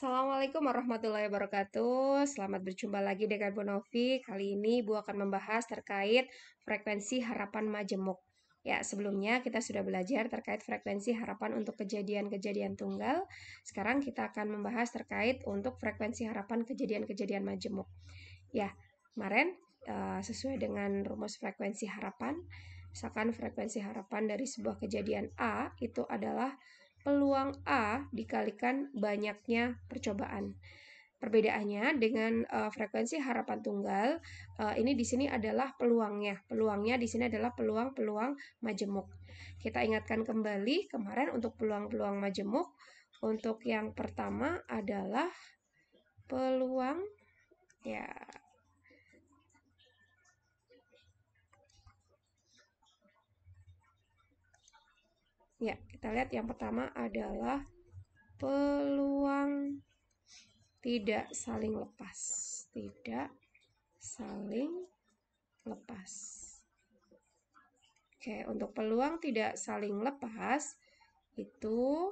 Assalamualaikum warahmatullahi wabarakatuh. Selamat berjumpa lagi dengan Bu Novi. Kali ini Bu akan membahas terkait frekuensi harapan majemuk. Ya, sebelumnya kita sudah belajar terkait frekuensi harapan untuk kejadian-kejadian tunggal. Sekarang kita akan membahas terkait untuk frekuensi harapan kejadian-kejadian majemuk. Ya, kemarin sesuai dengan rumus frekuensi harapan, misalkan frekuensi harapan dari sebuah kejadian A itu adalah peluang A dikalikan banyaknya percobaan. Perbedaannya dengan frekuensi harapan tunggal, ini di sini adalah peluangnya. Peluangnya di sini adalah peluang-peluang majemuk. Kita ingatkan kembali kemarin untuk peluang-peluang majemuk. Untuk yang pertama adalah peluang ya. Ya, kita lihat yang pertama adalah peluang tidak saling lepas. Tidak saling lepas. Oke, untuk peluang tidak saling lepas itu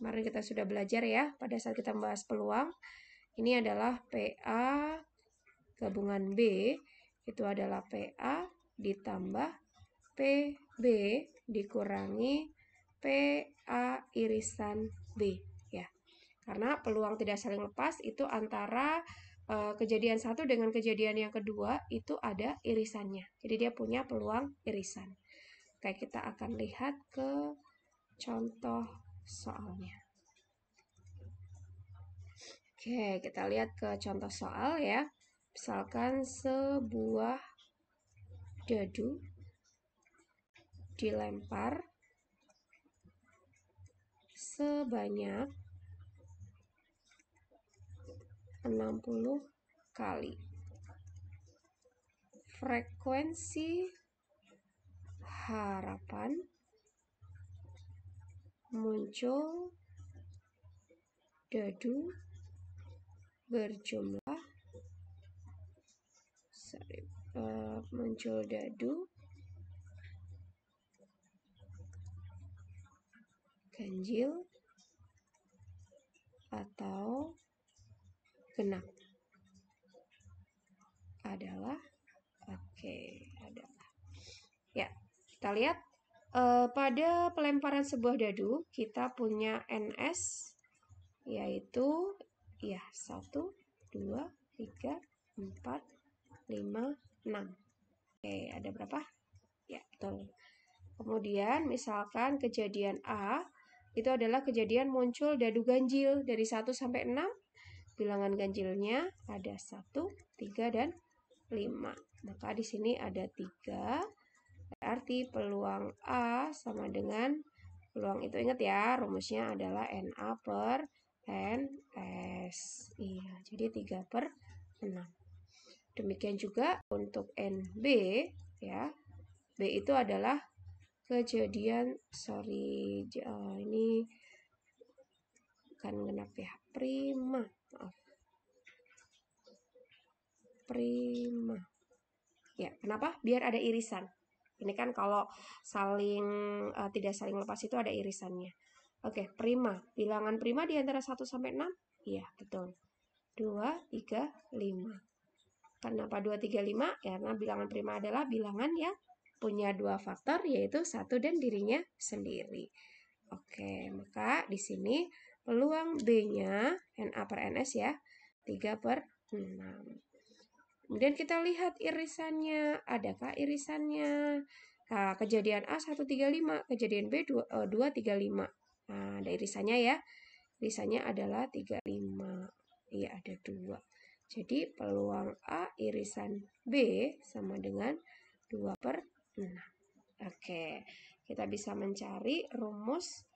kemarin kita sudah belajar ya pada saat kita membahas peluang. Ini adalah PA gabungan B itu adalah PA ditambah PB dikurangi PA irisan B ya. Karena peluang tidak saling lepas itu antara kejadian satu dengan kejadian yang kedua itu ada irisannya. Jadi dia punya peluang irisan. Oke, kita akan lihat ke contoh soalnya. Oke, kita lihat ke contoh soal ya. Misalkan sebuah dadu dilempar sebanyak 60 kali. Frekuensi harapan muncul dadu berjumlah ganjil atau genap adalah ya, kita lihat pada pelemparan sebuah dadu kita punya NS yaitu ya 1 2 3 4 5 6. Oke, ada berapa? Ya, betul. Kemudian misalkan kejadian A itu adalah kejadian muncul dadu ganjil dari 1 sampai 6. Bilangan ganjilnya ada 1, 3, dan 5. Maka di sini ada 3. Berarti peluang A sama dengan peluang itu, ingat ya, rumusnya adalah NA per NS. Iya, jadi 3/6. Demikian juga untuk NB ya. B itu adalah kejadian ini kan genap ya, prima. Maaf. Prima. Ya, kenapa? Biar ada irisan. Ini kan kalau saling tidak saling lepas itu ada irisannya. Oke, prima. Bilangan prima di antara 1 sampai 6? Iya, betul. 2, 3, 5. Kenapa 2, 3, 5? Karena bilangan prima adalah bilangan yang punya 2 faktor, yaitu 1 dan dirinya sendiri. Oke, maka di sini peluang B-nya NA per NS ya, 3/6. Kemudian kita lihat irisannya, adakah irisannya? Nah, kejadian A 135, kejadian B 235. Nah, ada irisannya ya. Irisannya adalah 35. Iya, ada 2. Jadi peluang A irisan B sama dengan 2/6. Oke, kita bisa mencari rumus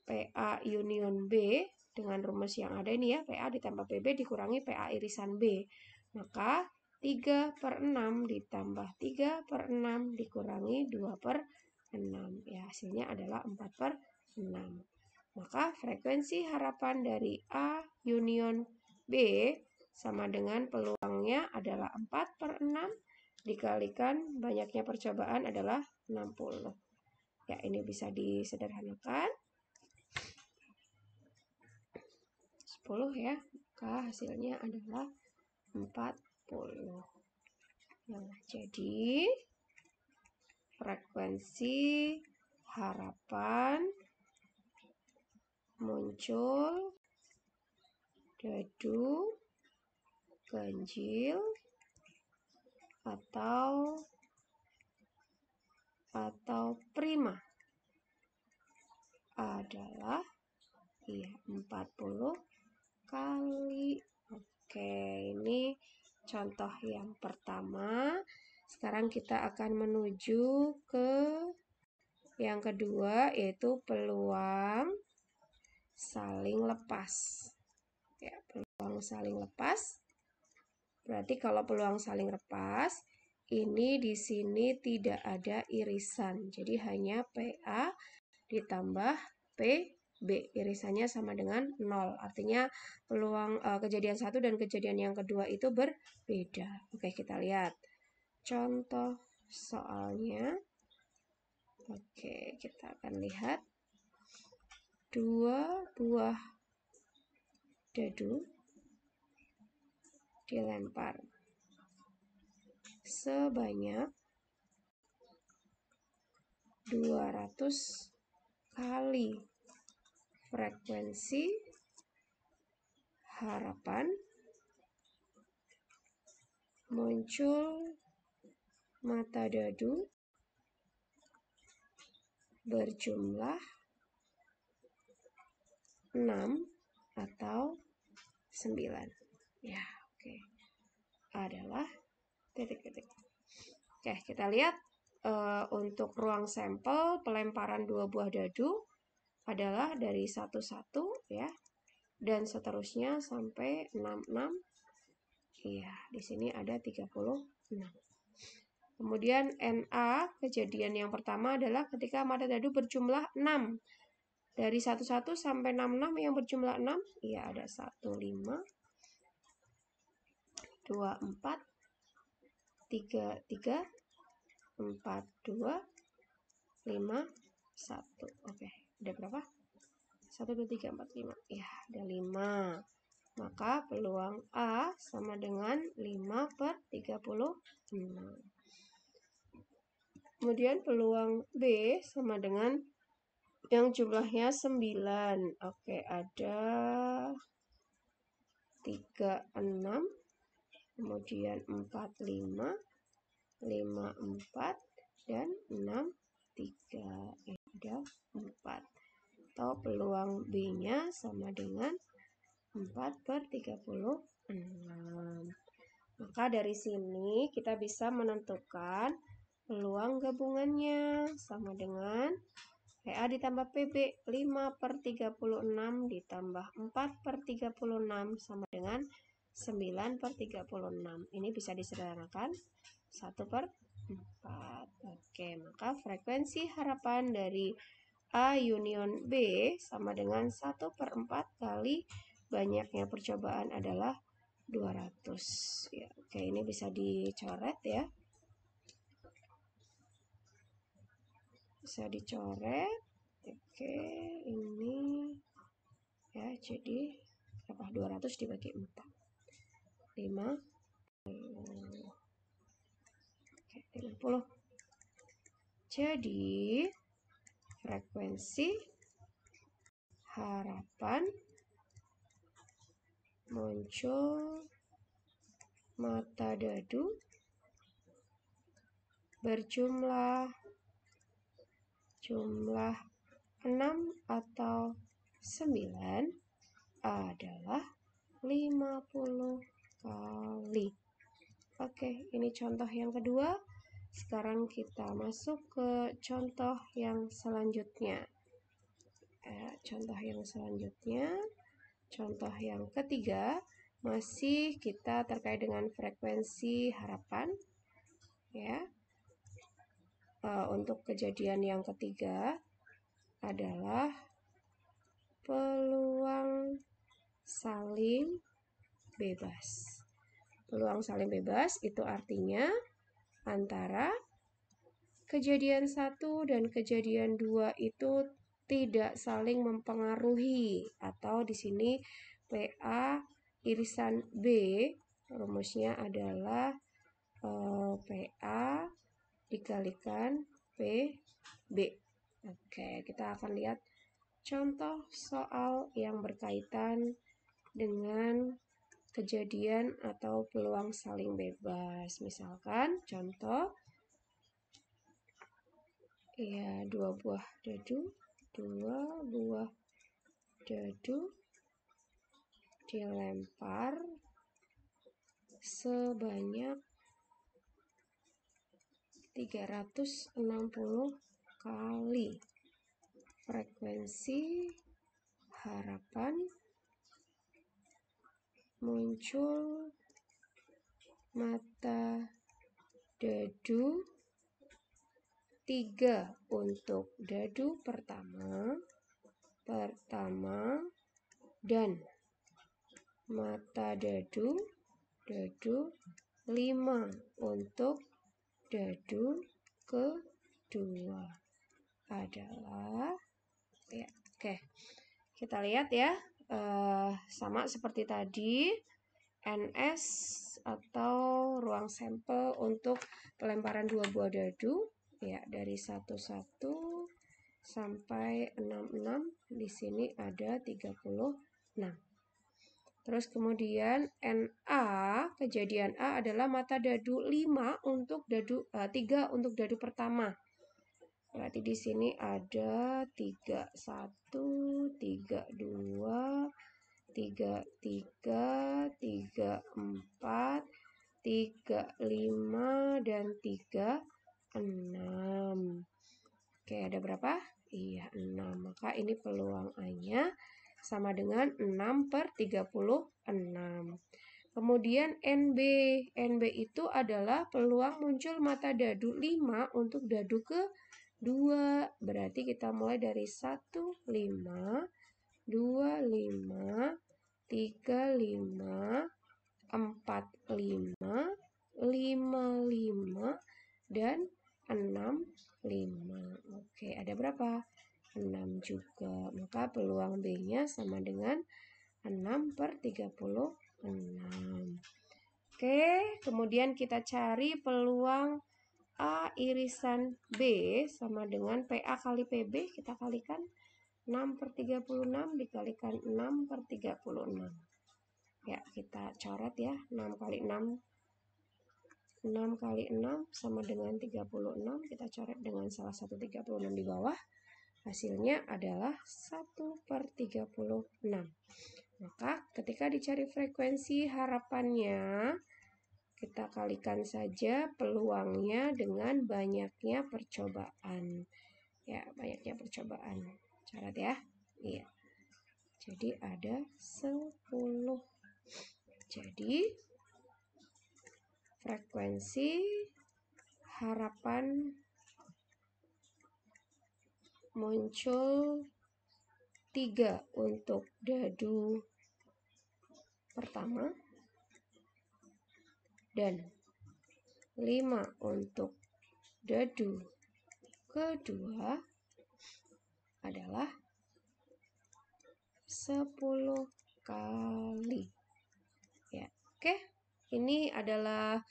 PA union B dengan rumus yang ada ini ya, PA ditambah PB dikurangi PA irisan B. Maka 3/6 ditambah 3/6 dikurangi 2/6. Ya, hasilnya adalah 4/6. Maka frekuensi harapan dari A union B sama dengan peluangnya adalah 4/6 dikalikan banyaknya percobaan adalah 60. Ya, ini bisa disederhanakan. ya, maka hasilnya adalah 40. Nah, jadi frekuensi harapan muncul dadu, ganjil, atau prima adalah 40 kali. Oke, ini contoh yang pertama. Sekarang kita akan menuju ke yang kedua, yaitu peluang saling lepas. Ya, peluang saling lepas. Berarti kalau peluang saling lepas, ini di sini tidak ada irisan. Jadi hanya PA ditambah PB. Irisannya sama dengan 0. Artinya peluang kejadian satu dan kejadian yang kedua itu berbeda. Oke, kita lihat contoh soalnya. Oke, kita akan lihat 2 buah dadu dilempar sebanyak 200 kali. Frekuensi harapan muncul mata dadu berjumlah 6 atau 9. Ya, oke. Adalah titik-titik. Oke, kita lihat untuk ruang sampel pelemparan 2 buah dadu adalah dari 11 ya. Dan seterusnya sampai 66. Iya, di sini ada 36. Kemudian NA, kejadian yang pertama adalah ketika mata dadu berjumlah 6. Dari 11 sampai 66 yang berjumlah 6, iya ada 15, 24, 33, 42, 51. Oke, ada berapa? 1, 2, 3, 4, 5. Ya, ada 5. Maka peluang A sama dengan 5/36. Kemudian peluang B sama dengan yang jumlahnya 9. Oke, ada 36, kemudian 45, 54, dan 63. Ada 4. Atau peluang B-nya sama dengan 4/36. Maka dari sini kita bisa menentukan peluang gabungannya sama dengan PA ditambah PB. 5/36 ditambah 4/36 sama dengan 9/36. Ini bisa disederhanakan 1/4. Oke, maka frekuensi harapan dari A union B sama dengan 1/4 kali banyaknya percobaan adalah 200. Ya, oke, ini bisa dicoret ya. Bisa dicoret. Oke, ini ya, jadi berapa? 200 dibagi 4. 50. Oke, 50. Jadi frekuensi harapan muncul mata dadu berjumlah 6 atau 9 adalah 50 kali. Oke, ini contoh yang kedua. Sekarang kita masuk ke contoh yang selanjutnya. Contoh yang selanjutnya, contoh yang ketiga, masih kita terkait dengan frekuensi harapan. Ya. Untuk kejadian yang ketiga adalah peluang saling bebas. Peluang saling bebas itu artinya antara kejadian 1 dan kejadian 2 itu tidak saling mempengaruhi, atau di sini PA irisan B, rumusnya adalah PA dikalikan PB. Oke, kita akan lihat contoh soal yang berkaitan dengan kejadian atau peluang saling bebas. Misalkan contoh, ya, dua buah dadu dilempar sebanyak 360 kali. Frekuensi harapan muncul mata dadu 3 untuk dadu pertama dan mata dadu 5 untuk dadu kedua adalah, ya, oke. Kita lihat ya, sama seperti tadi, NS atau ruang sampel untuk pelemparan 2 buah dadu, ya, dari 11 sampai 66. Di sini ada 36. Terus kemudian NA, kejadian A adalah mata dadu 5 untuk dadu 3 untuk dadu pertama. Berarti di sini ada 31, 32, 33, 34, 35 dan 36. Oke, ada berapa? Iya, 6. Maka ini peluang A-nya sama dengan 6/36. Kemudian NB itu adalah peluang muncul mata dadu 5 untuk dadu kedua. Berarti kita mulai dari 1, 5, 2, 5, 3, 5, 4, 5, 5, 5, dan 6, 5. Oke, ada berapa? 6 juga. Maka peluang B-nya sama dengan 6/36. Oke, kemudian kita cari peluang A irisan B sama dengan PA kali PB. Kita kalikan 6/36 dikalikan 6/36. Ya, kita coret ya, 6 kali 6. 6 kali 6 sama dengan 36. Kita coret dengan salah satu 36 di bawah. Hasilnya adalah 1/36. Maka ketika dicari frekuensi harapannya, kita kalikan saja peluangnya dengan banyaknya percobaan. Ya, banyaknya percobaan. Coret ya. Iya. Jadi ada 10. Jadi frekuensi harapan muncul 3 untuk dadu pertama dan 5 untuk dadu kedua adalah 10 kali. Ya, oke. Ini adalah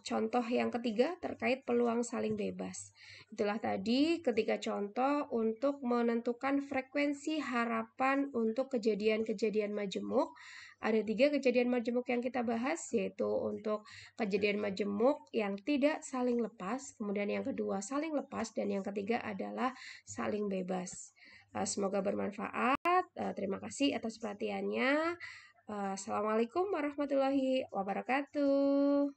contoh yang ketiga terkait peluang saling bebas. Itulah tadi ketiga contoh untuk menentukan frekuensi harapan untuk kejadian-kejadian majemuk. Ada 3 kejadian majemuk yang kita bahas, yaitu untuk kejadian majemuk yang tidak saling lepas, kemudian yang kedua saling lepas, dan yang ketiga adalah saling bebas. Semoga bermanfaat. Terima kasih atas perhatiannya. Assalamualaikum warahmatullahi wabarakatuh.